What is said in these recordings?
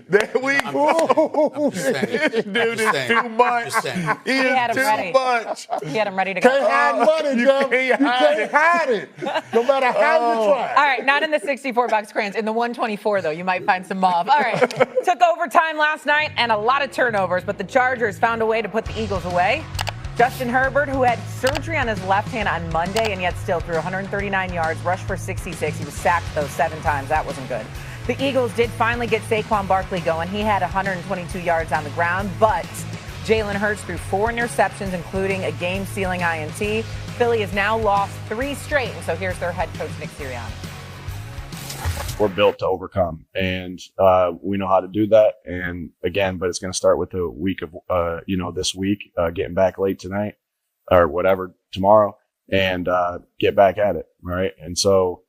That week. Dude is too much. He is too much. He had him ready to go. Can't hide money, Jeff. You can't hide it. No matter how you try. All right, not in the 64 bucks, Krantz. In the 124, though, you might find some mauve. All right, took overtime last night and a lot of turnovers, but the Chargers found a way to put the Eagles away. Justin Herbert, who had surgery on his left hand on Monday and yet still threw 139 yards, rushed for 66. He was sacked, though, 7 times. That wasn't good. The Eagles did finally get Saquon Barkley going. He had 122 yards on the ground, but Jalen Hurts threw 4 interceptions, including a game-sealing INT. Philly has now lost 3 straight, and so here's their head coach, Nick Sirianni. We're built to overcome, and we know how to do that. And again, but it's going to start with the week of, this week, getting back late tonight or whatever tomorrow, and get back at it, right? And so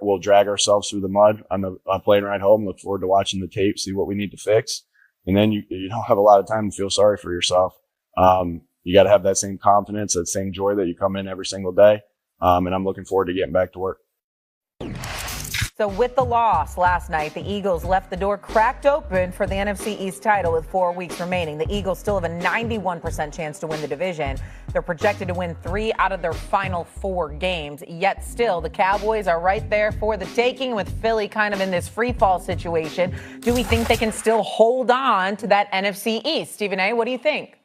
we'll drag ourselves through the mud on the plane ride home. Look forward to watching the tape, see what we need to fix, and then you don't have a lot of time to feel sorry for yourself. You got to have that same confidence, that same joy that you come in every single day, and I'm looking forward to getting back to work. So with the loss last night, the Eagles left the door cracked open for the NFC East title with 4 weeks remaining. The Eagles still have a 91% chance to win the division. They're projected to win 3 out of their final 4 games. Yet still, the Cowboys are right there for the taking, with Philly kind of in this free fall situation. Do we think they can still hold on to that NFC East? Stephen A., what do you think?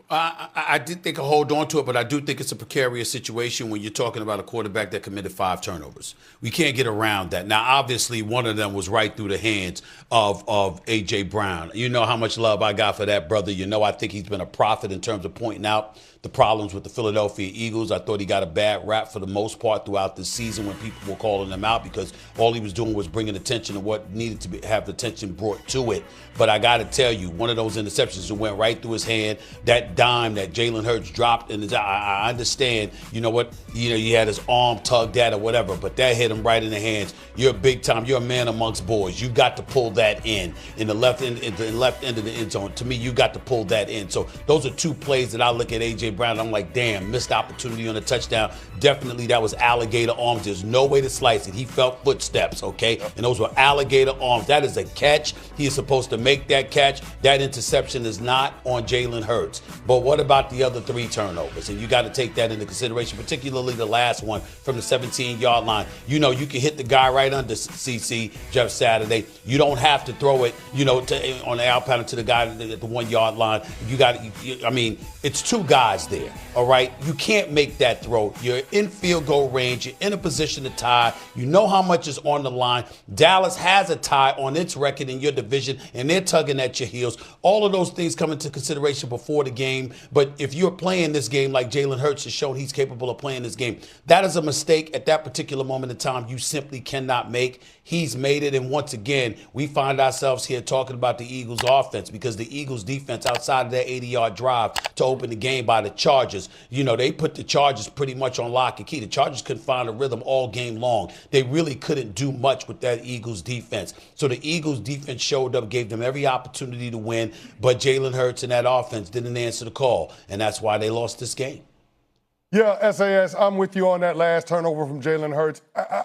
I did think I'll hold on to it, but I do think it's a precarious situation when you're talking about a quarterback that committed 5 turnovers. We can't get around that. Now, obviously, one of them was right through the hands of A.J. Brown. You know how much love I got for that brother. You know I think he's been a prophet in terms of pointing out the problems with the Philadelphia Eagles. I thought he got a bad rap for the most part throughout the season when people were calling him out, because all he was doing was bringing attention to what needed to have attention brought to it. But I got to tell you, one of those interceptions that went right through his hand, that dime that Jalen Hurts dropped in his eye, I understand, you know what, he had his arm tugged at or whatever, but that hit him right in the hands. You're big time. You're a man amongst boys. You got to pull that in the left end of the end zone. To me, you got to pull that in. So those are 2 plays that I look at A.J. Brown. I'm like, damn, missed opportunity on a touchdown. Definitely that was alligator arms. There's no way to slice it. He felt footsteps, okay? And those were alligator arms. That is a catch. He is supposed to make that catch. That interception is not on Jalen Hurts. But what about the other 3 turnovers? And you got to take that into consideration, particularly the last one from the 17-yard line. You know, you can hit the guy right under CC, Jeff Saturday. You don't have to throw it, on the out pattern to the guy at the 1-yard line. It's 2 guys there, all right? You can't make that throw. You're in field goal range. You're in a position to tie. You know how much is on the line. Dallas has a tie on its record in your division, and they're tugging at your heels. All of those things come into consideration before the game. But if you're playing this game like Jalen Hurts has shown he's capable of playing this game, that is a mistake at that particular moment in time you simply cannot make. He's made it, and once again, we find ourselves here talking about the Eagles' offense, because the Eagles' defense, outside of that 80-yard drive to open the game by the Chargers, they put the Chargers pretty much on lock and key. The Chargers couldn't find a rhythm all game long. They really couldn't do much with that Eagles' defense. So the Eagles' defense showed up, gave them every opportunity to win, but Jalen Hurts and that offense didn't answer the call, and that's why they lost this game. Yeah, SAS, I'm with you on that last turnover from Jalen Hurts.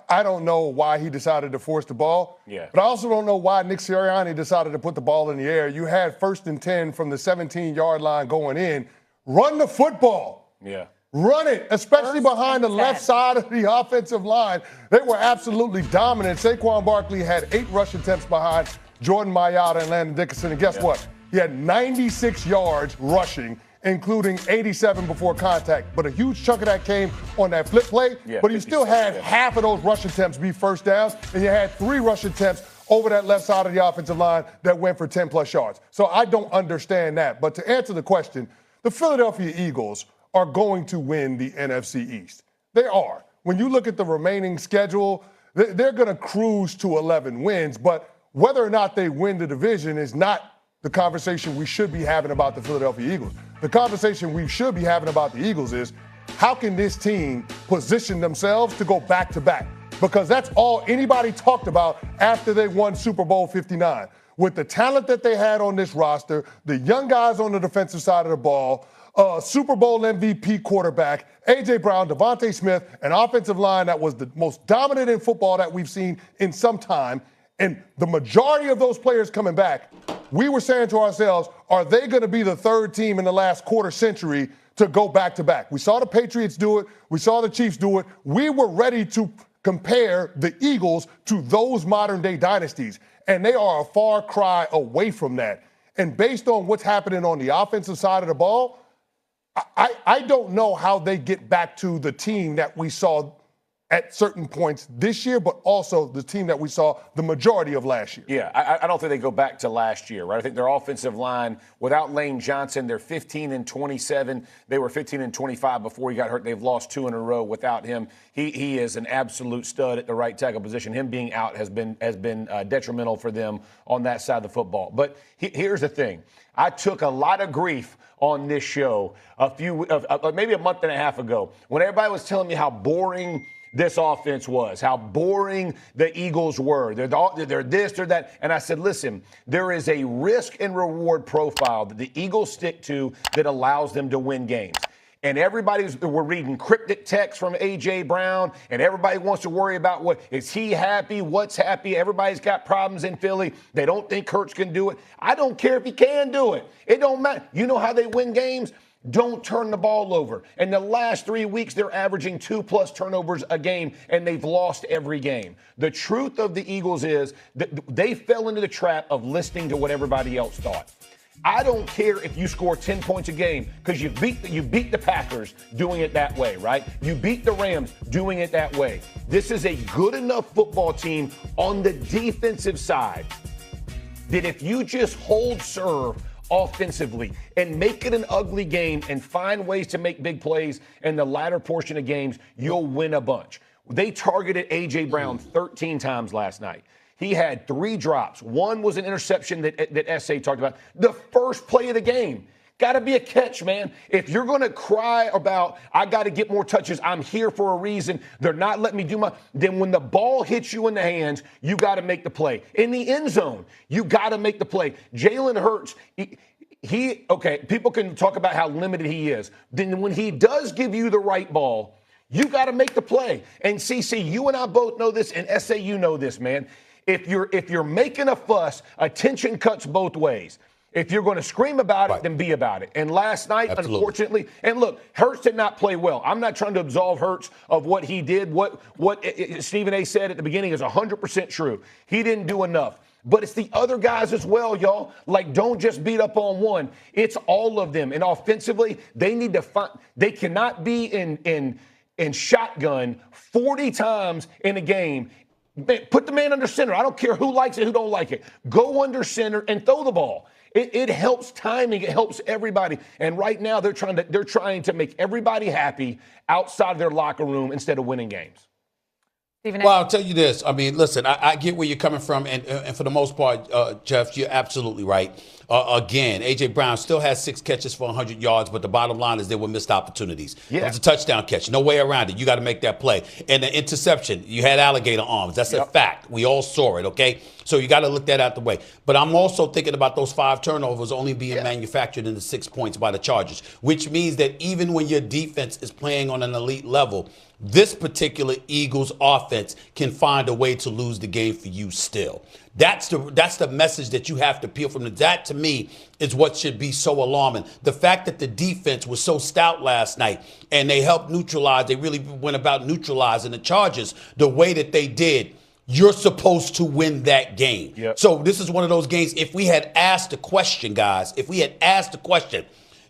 I don't know why he decided to force the ball. Yeah. But I also don't know why Nick Sirianni decided to put the ball in the air. You had 1st and 10 from the 17-yard line going in. Run the football. Yeah. Run it, especially behind the left side of the offensive line. They were absolutely dominant. Saquon Barkley had 8 rush attempts behind Jordan Mailata and Landon Dickerson. And guess what? He had 96 yards rushing, including 87 before contact. But a huge chunk of that came on that flip play. Yeah, but you still had half of those rush attempts be first downs, and you had 3 rush attempts over that left side of the offensive line that went for 10-plus yards. So I don't understand that. But to answer the question, the Philadelphia Eagles are going to win the NFC East. They are. When you look at the remaining schedule, they're going to cruise to 11 wins. But whether or not they win the division is not the conversation we should be having about the Philadelphia Eagles. The conversation we should be having about the Eagles is, how can this team position themselves to go back-to-back? Because that's all anybody talked about after they won Super Bowl 59. With the talent that they had on this roster, the young guys on the defensive side of the ball, Super Bowl MVP quarterback, A.J. Brown, Devontae Smith, an offensive line that was the most dominant in football that we've seen in some time, And the majority of those players coming back, we were saying to ourselves, are they going to be the third team in the last quarter century to go back-to-back? We saw the Patriots do it. We saw the Chiefs do it. We were ready to compare the Eagles to those modern-day dynasties, and they are a far cry away from that. And based on what's happening on the offensive side of the ball, I don't know how they get back to the team that we saw at certain points this year, but also the team that we saw the majority of last year. Yeah, I don't think they go back to last year, right? I think their offensive line, without Lane Johnson, they're 15-27. They were 15-25 before he got hurt. They've lost 2 in a row without him. He is an absolute stud at the right tackle position. Him being out has been detrimental for them on that side of the football. But here's the thing. I took a lot of grief on this show maybe a month and a half ago when everybody was telling me how boring this offense was, how boring the Eagles were. They're this, they're that. And I said, listen, there is a risk and reward profile that the Eagles stick to that allows them to win games. And we're reading cryptic texts from A.J. Brown, and everybody wants to worry about is he happy, what's happy. Everybody's got problems in Philly. They don't think Hurts can do it. I don't care if he can do it. It don't matter. You know how they win games? Don't turn the ball over. In the last 3 weeks, they're averaging 2+ turnovers a game, and they've lost every game. The truth of the Eagles is that they fell into the trap of listening to what everybody else thought. I don't care if you score 10 points a game because you beat the Packers doing it that way, right? You beat the Rams doing it that way. This is a good enough football team on the defensive side that if you just hold serve offensively and make it an ugly game and find ways to make big plays in the latter portion of games, you'll win a bunch. They targeted A.J. Brown 13 times last night. He had 3 drops. One was an interception that S.A. talked about. The first play of the game. Got to be a catch, man. If you're going to cry about, I got to get more touches, I'm here for a reason, they're not letting me do then when the ball hits you in the hands, you got to make the play. In the end zone, you got to make the play. Jalen Hurts, people can talk about how limited he is. Then when he does give you the right ball, you got to make the play. And CC, you and I both know this, and SA, you know this, man. If you're making a fuss, attention cuts both ways. If you're going to scream about it, then be about it. And last night, unfortunately, and look, Hurts did not play well. I'm not trying to absolve Hurts of what he did. What Stephen A. said at the beginning is 100% true. He didn't do enough. But it's the other guys as well, y'all. Like, don't just beat up on one. It's all of them. And offensively, they need to find. They cannot be in shotgun 40 times in a game. Put the man under center. I don't care who likes it, who don't like it. Go under center and throw the ball. It helps timing. It helps everybody. And right now they're trying to make everybody happy outside of their locker room instead of winning games. Well, I'll tell you this. I mean, listen, I get where you're coming from, and for the most part, Jeff, you're absolutely right. Again, A.J. Brown still has 6 catches for 100 yards, but the bottom line is there were missed opportunities. Yeah. It was a touchdown catch. No way around it. You got to make that play. And the interception, you had alligator arms. That's a fact. We all saw it, okay? So you got to look that out the way. But I'm also thinking about those 5 turnovers only being manufactured into 6 points by the Chargers, which means that even when your defense is playing on an elite level, this particular Eagles offense can find a way to lose the game for you still. That's the message that you have to peel from the. That, to me, is what should be so alarming. The fact that the defense was so stout last night and they helped neutralize, they really went about neutralizing the Chargers the way that they did. You're supposed to win that game. Yep. So this is one of those games, if we had asked the question, guys,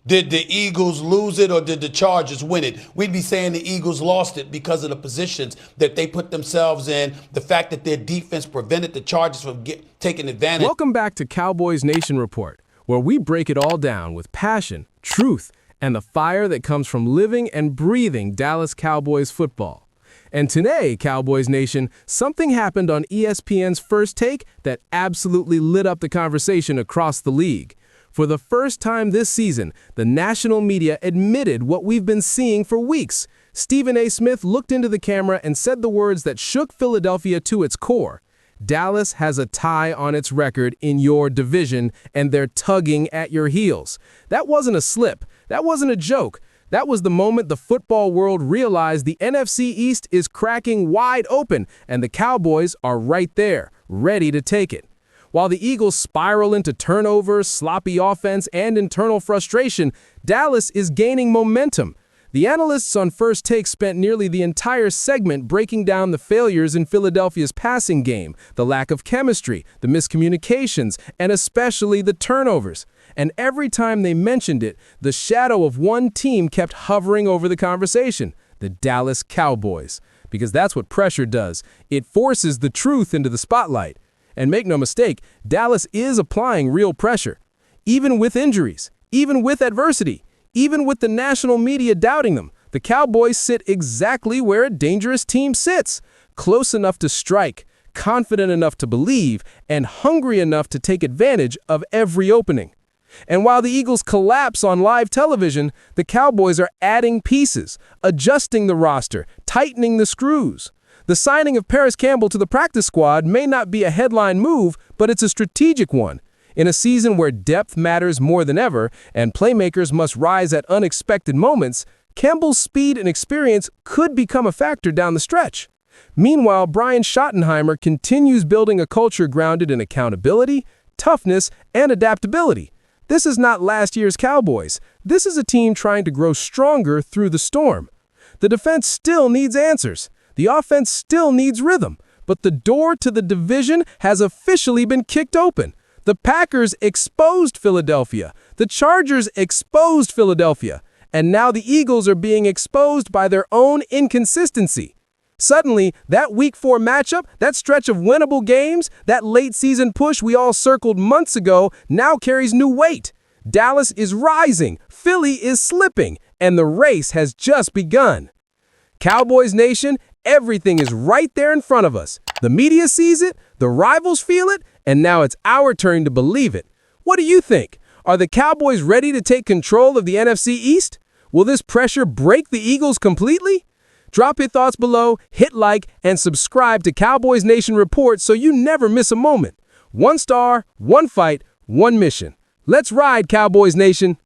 did the Eagles lose it or did the Chargers win it? We'd be saying the Eagles lost it because of the positions that they put themselves in, the fact that their defense prevented the Chargers from taking advantage. Welcome back to Cowboys Nation Report, where we break it all down with passion, truth, and the fire that comes from living and breathing Dallas Cowboys football. And today, Cowboys Nation, something happened on ESPN's First Take that absolutely lit up the conversation across the league. For the first time this season, the national media admitted what we've been seeing for weeks. Stephen A. Smith looked into the camera and said the words that shook Philadelphia to its core. Dallas has a tie on its record in your division, and they're tugging at your heels. That wasn't a slip. That wasn't a joke. That was the moment the football world realized the NFC East is cracking wide open, and the Cowboys are right there, ready to take it. While the Eagles spiral into turnovers, sloppy offense, and internal frustration, Dallas is gaining momentum. The analysts on First Take spent nearly the entire segment breaking down the failures in Philadelphia's passing game, the lack of chemistry, the miscommunications, and especially the turnovers. And every time they mentioned it, the shadow of one team kept hovering over the conversation, the Dallas Cowboys. Because that's what pressure does. It forces the truth into the spotlight. And make no mistake, Dallas is applying real pressure. Even with injuries, even with adversity, even with the national media doubting them, the Cowboys sit exactly where a dangerous team sits, close enough to strike, confident enough to believe, and hungry enough to take advantage of every opening. And while the Eagles collapse on live television, the Cowboys are adding pieces, adjusting the roster, tightening the screws. The signing of Paris Campbell to the practice squad may not be a headline move, but it's a strategic one. In a season where depth matters more than ever and playmakers must rise at unexpected moments, Campbell's speed and experience could become a factor down the stretch. Meanwhile, Brian Schottenheimer continues building a culture grounded in accountability, toughness, and adaptability. This is not last year's Cowboys. This is a team trying to grow stronger through the storm. The defense still needs answers. The offense still needs rhythm, but the door to the division has officially been kicked open. The Packers exposed Philadelphia. The Chargers exposed Philadelphia. And now the Eagles are being exposed by their own inconsistency. Suddenly, that Week 4 matchup, that stretch of winnable games, that late-season push we all circled months ago now carries new weight. Dallas is rising, Philly is slipping, and the race has just begun. Cowboys Nation, everything is right there in front of us. The media sees it, the rivals feel it, and now it's our turn to believe it. What do you think? Are the Cowboys ready to take control of the NFC East? Will this pressure break the Eagles completely? Drop your thoughts below, hit like, and subscribe to Cowboys Nation Report so you never miss a moment. 1 star, 1 fight, 1 mission. Let's ride, Cowboys Nation.